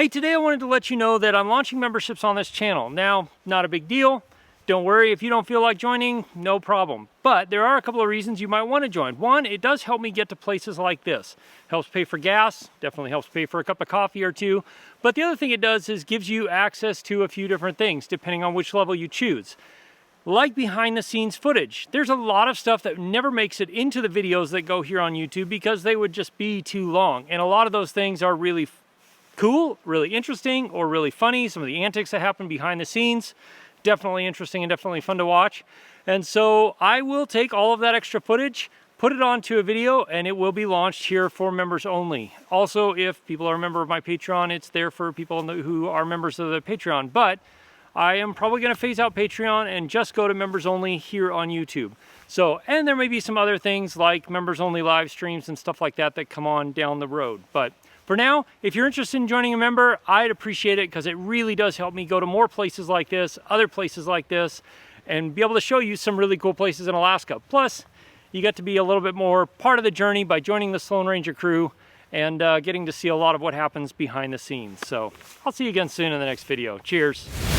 Hey, today I wanted to let you know that I'm launching memberships on this channel. Now, not a big deal. Don't worry, if you don't feel like joining, no problem. But there are a couple of reasons you might want to join. One, it does help me get to places like this. Helps pay for gas, definitely helps pay for a cup of coffee or two. But the other thing it does is gives you access to a few different things, depending on which level you choose. Like behind the scenes footage. There's a lot of stuff that never makes it into the videos that go here on YouTube because they would just be too long. And a lot of those things are really cool, really interesting, or really funny. Some of the antics that happen behind the scenes, definitely interesting and definitely fun to watch. And so I will take all of that extra footage, put it onto a video, and it will be launched here for members only. Also, if people are a member of my Patreon, it's there for people who are members of the Patreon. But I am probably going to phase out Patreon and just go to members only here on YouTube. So, and there may be some other things like members only live streams and stuff like that that come on down the road. But for now, if you're interested in joining a member, I'd appreciate it because it really does help me go to more places like this, other places like this, and be able to show you some really cool places in Alaska. Plus, you get to be a little bit more part of the journey by joining the Sloan Ranger crew and getting to see a lot of what happens behind the scenes. So I'll see you again soon in the next video. Cheers.